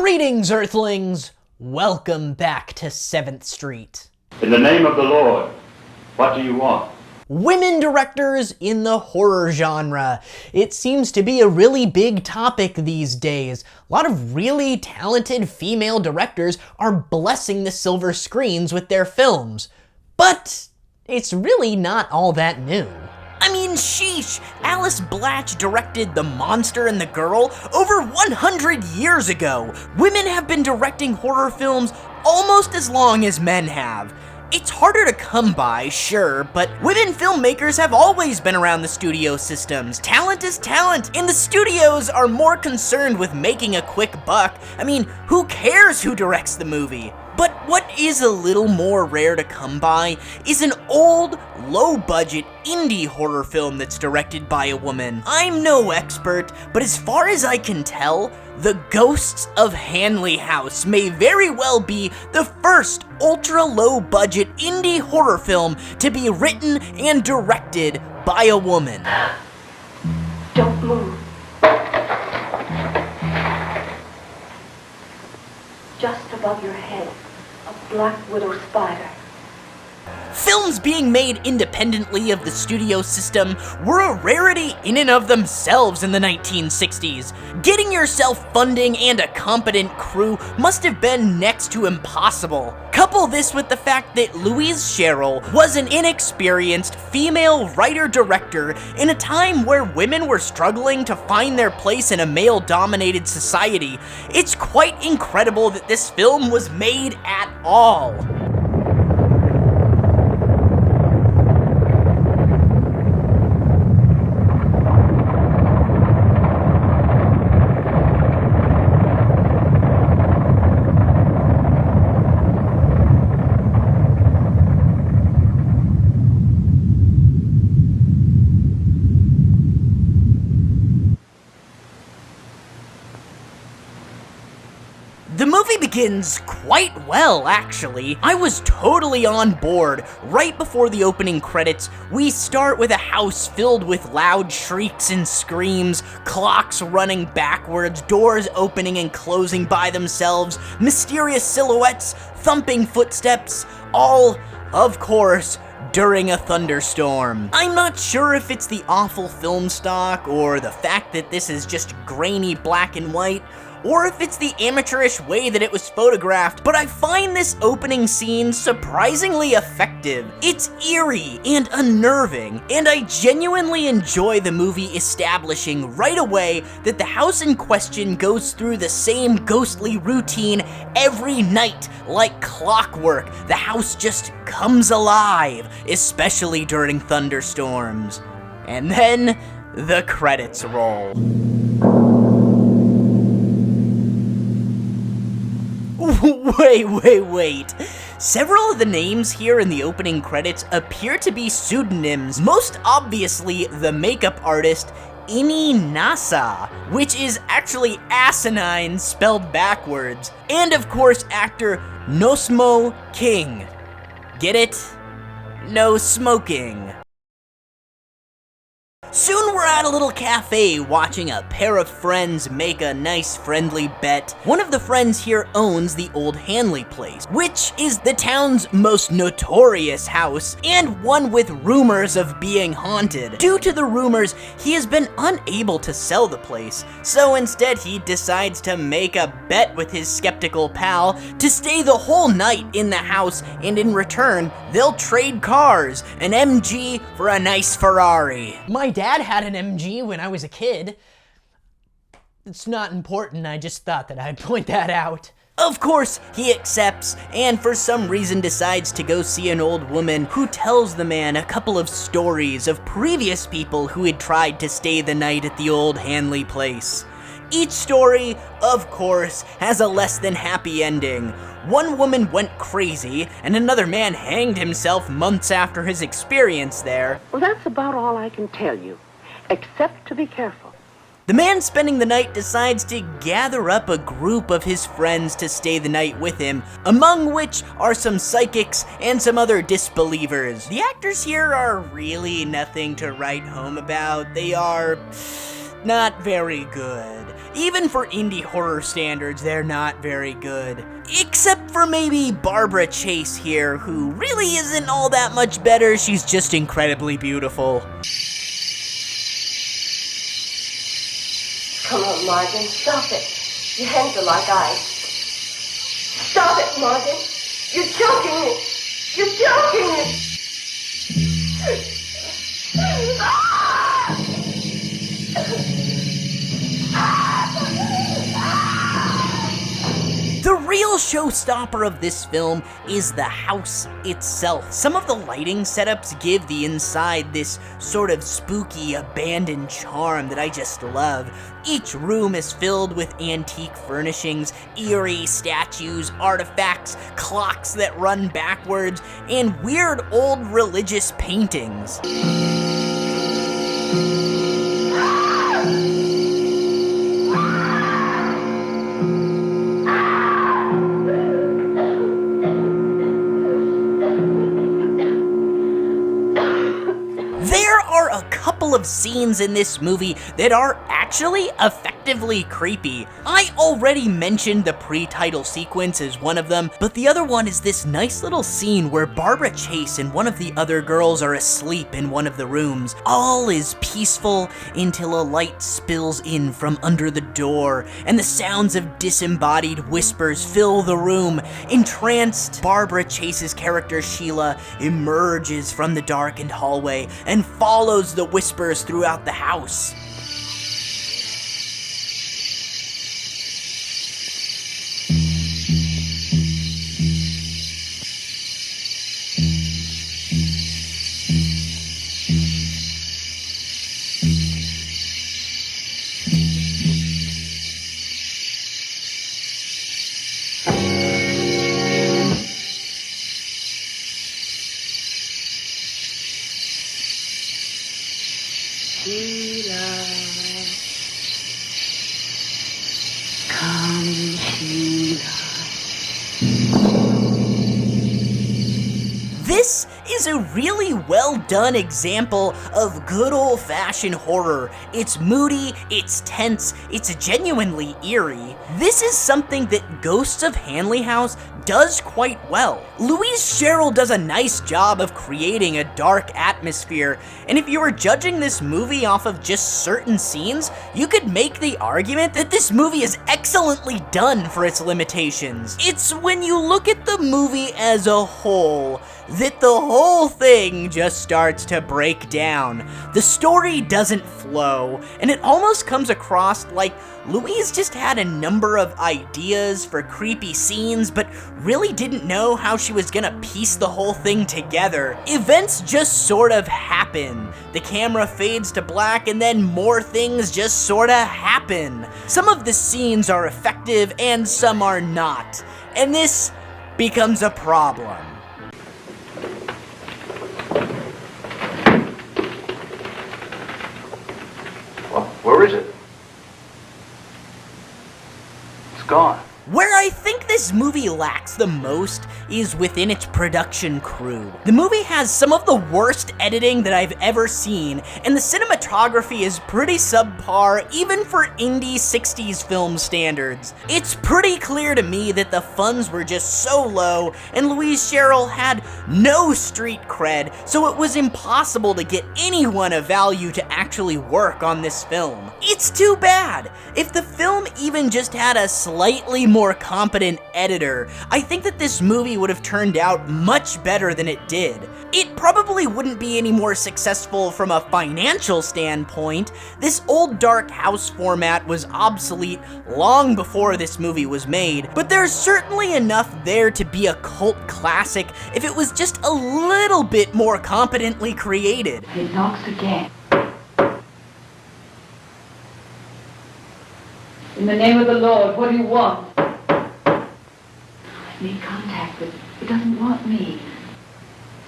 Greetings, Earthlings! Welcome back to 7th Street. In the name of the Lord, what do you want? Women directors in the horror genre. It seems to be a really big topic these days. A lot of really talented female directors are blessing the silver screens with their films. But it's really not all that new. I mean, sheesh, Alice Blatch directed The Monster and the Girl over 100 years ago. Women have been directing horror films almost as long as men have. It's harder to come by, sure, but women filmmakers have always been around the studio systems. Talent is talent, and the studios are more concerned with making a quick buck. I mean, who cares who directs the movie? But what is a little more rare to come by is an old, low-budget indie horror film that's directed by a woman. I'm no expert, but as far as I can tell, The Ghosts of Hanley House may very well be the first ultra-low-budget indie horror film to be written and directed by a woman. Don't move. Just above your head, a black widow spider. Films being made independently of the studio system were a rarity in and of themselves in the 1960s. Getting yourself funding and a competent crew must have been next to impossible. Couple this with the fact that Louise Sherrill was an inexperienced female writer-director in a time where women were struggling to find their place in a male-dominated society. It's quite incredible that this film was made at all. The movie begins quite well, actually. I was totally on board. Right before the opening credits, we start with a house filled with loud shrieks and screams, clocks running backwards, doors opening and closing by themselves, mysterious silhouettes, thumping footsteps, all, of course, during a thunderstorm. I'm not sure if it's the awful film stock or the fact that this is just grainy black and white, or if it's the amateurish way that it was photographed, but I find this opening scene surprisingly effective. It's eerie and unnerving, and I genuinely enjoy the movie establishing right away that the house in question goes through the same ghostly routine every night, like clockwork. The house just comes alive, especially during thunderstorms. And then the credits roll. Wait. Several of the names here in the opening credits appear to be pseudonyms, most obviously the makeup artist Ini Nasa, which is actually asinine spelled backwards, and of course actor Nosmo King. Get it? No smoking. Soon we're at a little cafe watching a pair of friends make a nice friendly bet. One of the friends here owns the old Hanley place, which is the town's most notorious house and one with rumors of being haunted. Due to the rumors, he has been unable to sell the place, so instead he decides to make a bet with his skeptical pal to stay the whole night in the house, and in return, they'll trade cars, an MG for a nice Ferrari. My dad had an MG when I was a kid. It's not important, I just thought that I'd point that out. Of course, he accepts, and for some reason decides to go see an old woman who tells the man a couple of stories of previous people who had tried to stay the night at the old Hanley place. Each story, of course, has a less than happy ending. One woman went crazy, and another man hanged himself months after his experience there. Well, that's about all I can tell you, except to be careful. The man spending the night decides to gather up a group of his friends to stay the night with him, among which are some psychics and some other disbelievers. The actors here are really nothing to write home about. They are not very good. Even for indie horror standards, they're not very good. Except for maybe Barbara Chase here, who really isn't all that much better, she's just incredibly beautiful. Come on, Martin, stop it. Your hands are like ice. Stop it, Martin. You're choking me. You're choking me. The real showstopper of this film is the house itself. Some of the lighting setups give the inside this sort of spooky, abandoned charm that I just love. Each room is filled with antique furnishings, eerie statues, artifacts, clocks that run backwards, and weird old religious paintings. A couple of scenes in this movie that are actually effectively creepy. I already mentioned the pre-title sequence as one of them, but the other one is this nice little scene where Barbara Chase and one of the other girls are asleep in one of the rooms. All is peaceful until a light spills in from under the door, and the sounds of disembodied whispers fill the room. Entranced, Barbara Chase's character Sheila emerges from the darkened hallway and follows the whispers throughout the house. Sheila, come, Sheila. This is a really well done example of good old-fashioned horror. It's moody, it's tense, it's genuinely eerie. This is something that Ghosts of Hanley House does quite well. Louise Sherrill does a nice job of creating a dark atmosphere, and if you were judging this movie off of just certain scenes, you could make the argument that this movie is excellently done for its limitations. It's when you look at the movie as a whole that the whole thing just starts to break down. The story doesn't flow, and it almost comes across like Louise just had a number of ideas for creepy scenes, but really didn't know how she was gonna piece the whole thing together. Events just sort of happen. The camera fades to black, and then more things just sorta happen. Some of the scenes are effective, and some are not. And this becomes a problem. Well, where is it? It's gone. Where I think this movie lacks the most is within its production crew. The movie has some of the worst editing that I've ever seen, and the cinematography is pretty subpar even for indie 60s film standards. It's pretty clear to me that the funds were just so low, and Louise Sherrill had no street cred, so it was impossible to get anyone of value to actually work on this film. It's too bad. If the film even just had a slightly more competent editor, I think that this movie would have turned out much better than it did. It probably wouldn't be any more successful from a financial standpoint. This old dark house format was obsolete long before this movie was made, but there's certainly enough there to be a cult classic if it was just a little bit more competently created. He knocks again. In the name of the Lord, what do you want? I made contact with... He doesn't want me.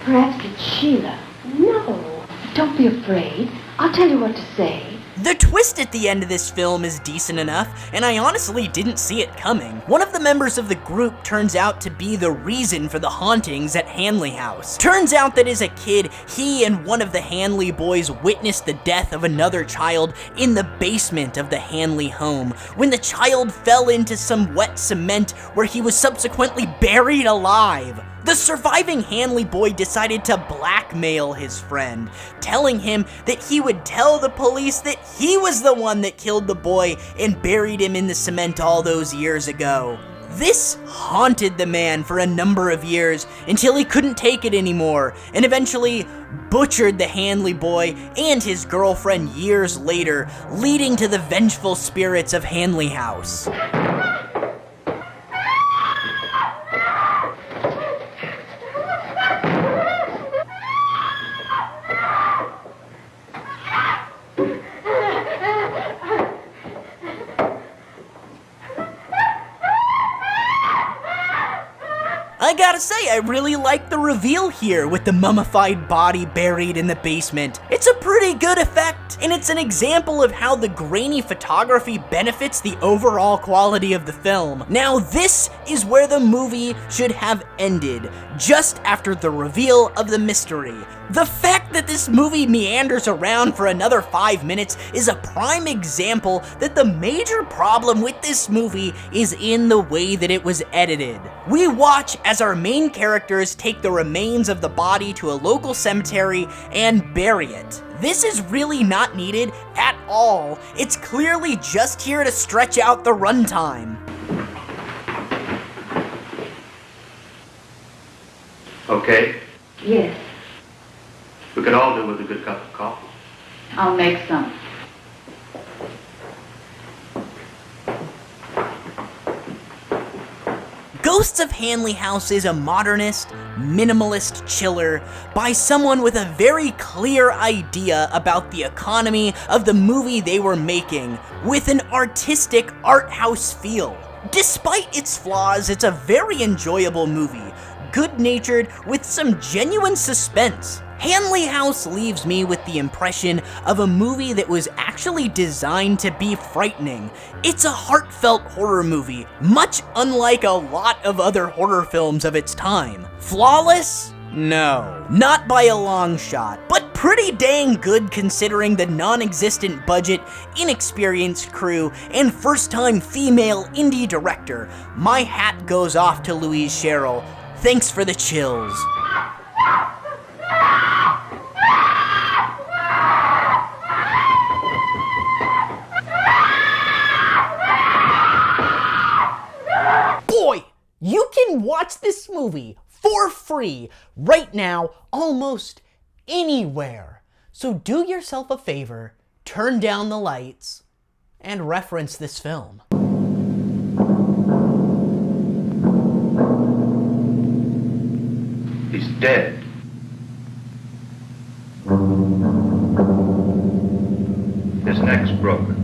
Perhaps it's Sheila. No. Don't be afraid. I'll tell you what to say. The twist at the end of this film is decent enough, and I honestly didn't see it coming. One of the members of the group turns out to be the reason for the hauntings at Hanley House. Turns out that as a kid, he and one of the Hanley boys witnessed the death of another child in the basement of the Hanley home, when the child fell into some wet cement where he was subsequently buried alive. The surviving Hanley boy decided to blackmail his friend, telling him that he would tell the police that he was the one that killed the boy and buried him in the cement all those years ago. This haunted the man for a number of years until he couldn't take it anymore and eventually butchered the Hanley boy and his girlfriend years later, leading to the vengeful spirits of Hanley House. I gotta say, I really like the reveal here with the mummified body buried in the basement. It's a pretty good effect, and it's an example of how the grainy photography benefits the overall quality of the film. Now, this is where the movie should have ended, just after the reveal of the mystery. The fact that this movie meanders around for another 5 minutes is a prime example that the major problem with this movie is in the way that it was edited. We watch as our main characters take the remains of the body to a local cemetery and bury it. This is really not needed at all. It's clearly just here to stretch out the runtime. Okay? Yes, We could all do with a good cup of coffee. I'll make some. Ghosts of Hanley House is a modernist, minimalist chiller by someone with a very clear idea about the economy of the movie they were making, with an artistic art house feel. Despite its flaws, it's a very enjoyable movie, good-natured with some genuine suspense. Hanley House leaves me with the impression of a movie that was actually designed to be frightening. It's a heartfelt horror movie, much unlike a lot of other horror films of its time. Flawless? No, not by a long shot, but pretty dang good considering the non-existent budget, inexperienced crew, and first-time female indie director. My hat goes off to Louise Sherrill. Thanks for the chills. Boy, you can watch this movie for free right now almost anywhere. So do yourself a favor, turn down the lights, and reference this film. He's dead. His neck's broken.